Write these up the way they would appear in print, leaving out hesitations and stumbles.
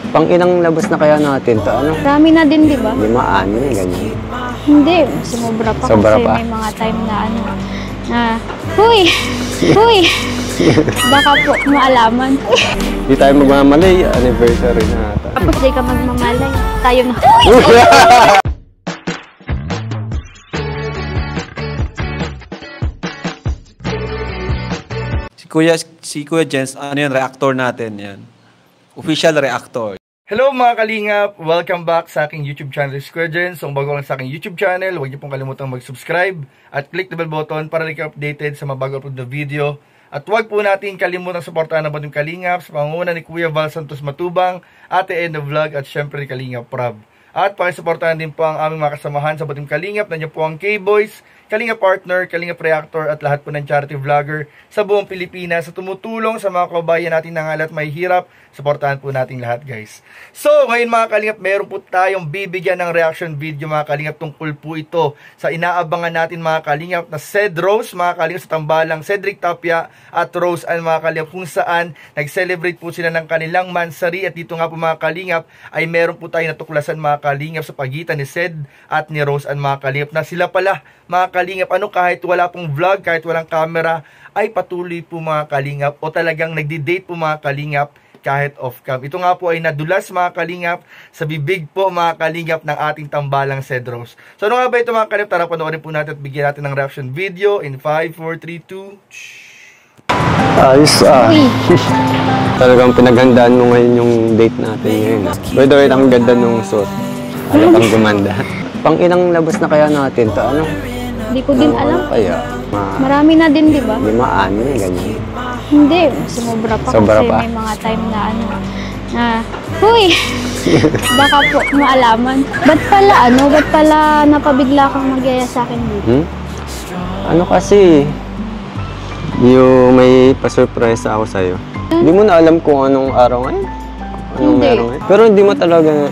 Pang ilang labas na kaya natin to, ano? Marami na din, di ba? 5, 6, ganyan. Hindi, sumobra pa Sobra kasi pa? may mga time na ano, na, huy! Huy! Baka po maalaman. Hindi tayo magmamalay, anniversary na ata. Tapos di ka magmamalay. Tayo na. Si Kuya Jens, ano yan, reactor natin yan. Official reactor. Hello mga kalingap! Welcome back sa aking YouTube channel, Kuya Jens. Kung bago lang sa aking YouTube channel, huwag niyo pong kalimutang mag-subscribe at click the bell button para lagi updated sa mga bago upload na video. At huwag po natin kalimutang suportahan ang Batong Kalingap sa pangunguna ni Kuya Val Santos Matubang, Ate Edna Vlog at syempre ni Kalingap Prab. At pakisuportahan din po ang aming mga kasamahan sa Batong Kalingap. Nandiyan po ang K-Boys, Kalingap Partner, Kalingap Reactor at lahat po ng charity vlogger sa buong Pilipinas sa tumutulong sa mga kababayan natin na ngalat may hirap. Suportahan po natin lahat, guys. So, ngayon mga Kalingap, meron po tayong bibigyan ng reaction video mga Kalingap tungkol po ito sa inaabangan natin mga Kalingap na Ced Rose, mga Kalingap sa tambalang Cedric Tapia at Rose Ann mga Kalingap, kung saan nag-celebrate po sila ng kanilang mansari. At dito nga po mga Kalingap ay meron po tayong natuklasan mga Kalingap sa pagitan ni Ced at ni Rose Ann mga Kalingap na sila pala mga Kalingap, ano, kahit wala pong vlog, kahit walang camera, ay patuloy po mga Kalingap o talagang nagdi-date po mga Kalingap kahit off-cam. Ito nga po ay nadulas mga Kalingap sa bibig po mga Kalingap ng ating tambalang Ced Rose. So ano nga ba ito mga Kalingap? Tara panoorin po natin at bigyan natin ng reaction video in 5, 4, 3, 2... Ayos Talagang pinaghandaan mo ngayon yung date natin ngayon. By the way, ang ganda nung suit. Halatang gumanda. Pang ilang labas na kaya natin to, ano? Hindi ko din alam. Kaya? Marami na din, di ba? 5, 6, ganyan. Hindi, sumobra pa Sobra kasi pa? may mga time na ano, na, huy! Baka po maalaman. Ba't pala napabigla kang magyaya sa akin dito? Ano kasi, yung may pa-surprise ako sa'yo. Hindi mo na alam kung anong araw ngayon? Anong Hindi. meron ngayon? Pero hindi mo talaga...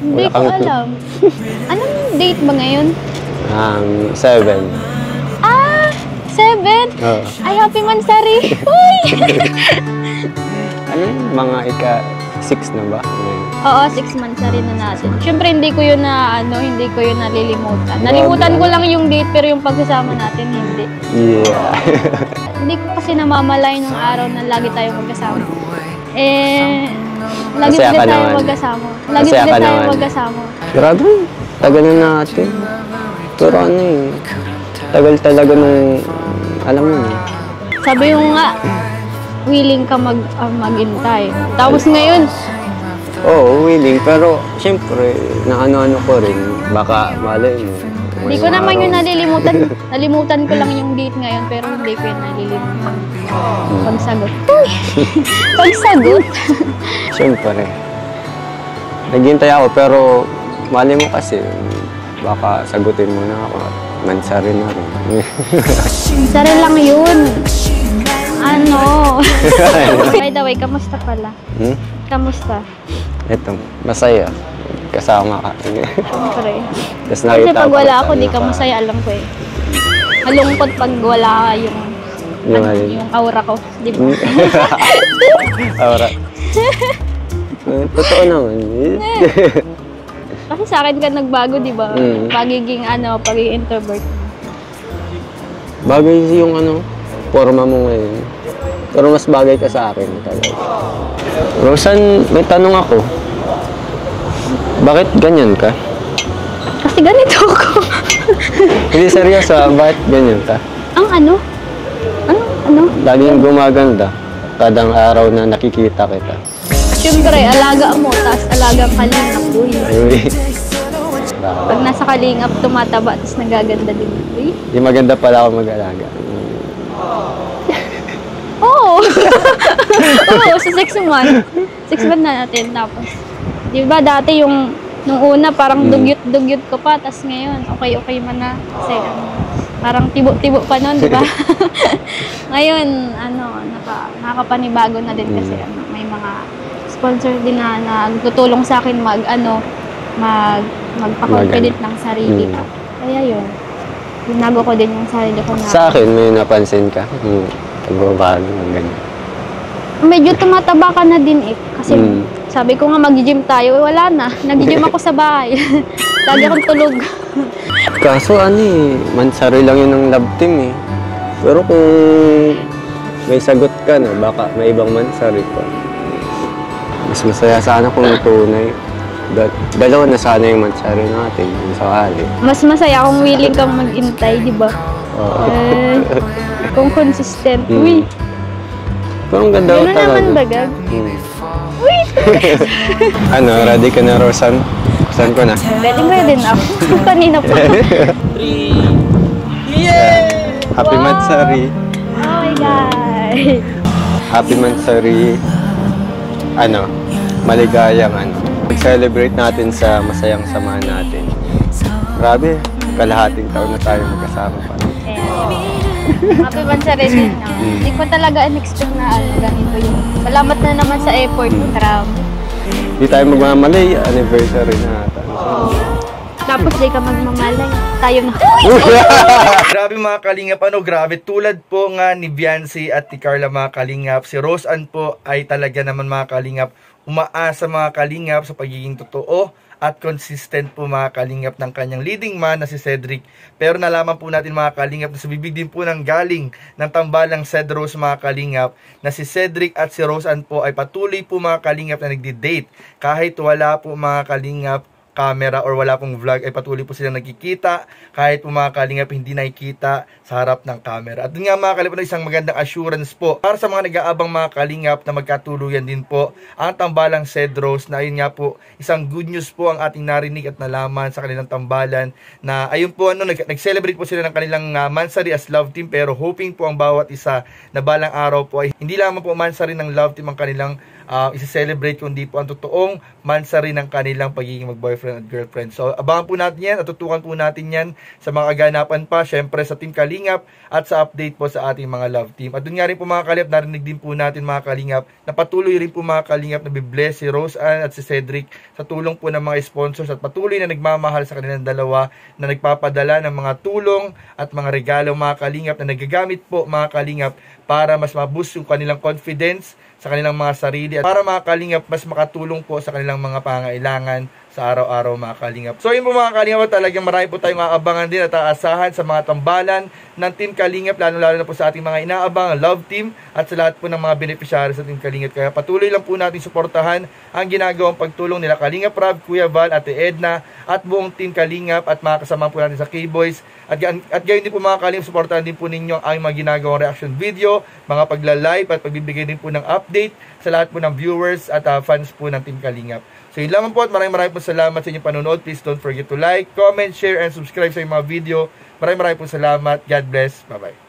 Hindi ko alam. Anong date ba ngayon? 7. Ah! 7? Oo. Ay, happy mansari! Huy! Ano yun? Mga ika-6 na ba? Oo, 6 months na rin na natin. Siyempre, hindi ko yun nalilimutan. Nalimutan ko lang yung date, pero yung pagsasama natin, hindi. Yeah. Hindi ko kasi namamalay nung araw na lagi tayong magkasama. Lagi Masaya ka tayo naman. magkasama. Lagi Masaya ka tayo naman. magkasama. Grabe, tagal na natin. Pero ano eh, tagal talaga nung, alam mo eh. Sabi mo nga, willing ka maghintay. Tapos ngayon, Oo, willing. Pero, syempre, na ano-ano ko rin. Baka, malay mo. hindi ko naman yun nalilimutan. Nalimutan ko lang yung date ngayon, pero hindi ko yun nalilimutan. Pagsagot. Uy! Pagsagot! Syempre. Naghintay ako, pero, malay mo kasi, baka sagutin mo na ako. Mansari na rin. Sari lang yun. Ano? By the way, kamusta pala? Kamusta? Ito, masaya. Kasama ka. Siyempre. Tapos Kasi nakita pag ko wala sa ako, di ano ka ka. masaya, alam ko eh. Malungkot pag wala ka yung yung aura ko, di ba? Aura. Totoo naman. Kasi sa akin ka nagbago, di ba? Pagiging introvert. Bagay yung forma mo ngayon. Pero mas bagay ka sa akin talaga. Rosan, may tanong ako. Bakit ganyan ka? Kasi ganito ako. Hindi seryoso, bakit ganyan ka? Ang ano? Ano? Laging gumaganda. Kadang araw na nakikita kita. Siyempre, alaga mo, tapos alagang kalingap, uy. Ayun. Pag nasa kalingap, tumataba, tapos nagaganda din, uy. Di maganda pala ako mag-alaga. Oo! Oo, sa 6 month. 6 month na natin, tapos. Di ba dati nung una, parang dugyot-dugyot ko pa, tapos ngayon, okay man na. Kasi parang tibo-tibo pa nun, di ba? Ngayon, nakakapanibago na din kasi may mga sponsor din na nagtutulong sa akin magpa-confident ng sarili ko. Kaya yun, binago ko din yung sarili ko na. Sa akin, may napansin ka? Pagbabago ng ganyan. medyo tumataba ka na din eh. Kasi Mm. sabi ko nga mag-gym tayo, wala na. Nag-gym ako sa bahay. Lagi akong tulog. Kaso ano eh, Mansari lang yun ng love team eh. Pero kung may sagot ka na, baka may ibang Mansari pa. Mas masaya sana kung tunay. Dalawa na sana yung Mansari natin, yung sakali. Mas masaya kung willing kang mag-intay, di ba? Oo. Kung consistent. Mm. Uy, Pero ang ganda ko gano'n talaga. naman bagag. Hmm. Uy! Ano, ready ka na, Rosan? Saan ko na? Ready na ako. Kanina pa. Happy Wow. Mansari. Oh my God. Happy Mansari. Ano, maligayang ano. Celebrate natin sa masayang samahan natin. Grabe, kalahating taon na tayo magkasama pa. Happy Mansari din. No? Hindi ko talaga in-expect na ganito yung. Salamat na naman sa effort mo, Tram. Hindi tayo magmamalay, anniversary na ata. Tapos di ka magmamalay. Tayo na. Grabe mga kalingap, grabe. Tulad po nga ni Biancy at ni Carla mga kalingap, si Rose Ann po ay talaga naman mga kalingap, umaasa mga kalingap sa pagiging totoo at consistent po mga kalingap ng kanyang leading man na si Cedric. Pero nalaman po natin mga kalingap na sa bibig din po ng galing ng tambalang Cedros mga kalingap na si Cedric at si Rose Ann po ay patuloy po mga kalingap na nagdi-date. Kahit wala po mga kalingap camera or wala pong vlog ay patuloy po silang nagkikita kahit po mga kalingap hindi nakikita sa harap ng camera. At dun nga mga kalingap, isang magandang assurance po para sa mga nag-aabang mga kalingap na magkatuluyan din po ang tambalang Cedros, na ayun nga po isang good news po ang ating narinig at nalaman sa kanilang tambalan na ayun po nag-celebrate po sila ng kanilang Mansari as love team, pero hoping po ang bawat isa na balang araw po ay hindi lamang po Mansari ng love team ang kanilang isi-celebrate kundi po ang totoong Mansari ng kanilang pagiging mag-boyfriend at girlfriend. So abangan po natin yan at tutukan po natin yan sa mga kaganapan pa, syempre sa Team Kalingap at sa update po sa ating mga love team. At dun nga rin po mga kalingap, narinig din po natin mga kalingap na patuloy rin po mga kalingap na bibless si Rose Ann at si Cedric sa tulong po ng mga sponsors at patuloy na nagmamahal sa kanilang dalawa na nagpapadala ng mga tulong at mga regalo mga kalingap na nagagamit po mga kalingap para mas maboost yung kanilang confidence sa kanilang mga sarili at para mga kalingap mas makatulong po sa kanilang mga pangailangan sa araw-araw mga kalingap. So yun po mga kalingap, talagang marami po tayong aabangan din at aasahan sa mga tambalan ng Team Kalingap, lalo na po sa ating mga inaabang love team at sa lahat po ng mga beneficiaries sa Team Kalingap. Kaya patuloy lang po natin suportahan ang ginagawang pagtulong nila Kalingap Rob, Kuya Val, Ate Edna at buong Team Kalingap at mga kasama po natin sa K-Boys. At gayon din po mga kalingap, suportahan din po ninyo ang mga ginagawang reaction video, mga pagla-live at pagbibigay din po ng update sa lahat po ng viewers at fans po ng Team Kalingap. So yun lamang po at maraming po salamat sa inyong panonood. Please don't forget to like, comment, share, and subscribe sa inyong mga video. Maraming po salamat. God bless. Bye-bye.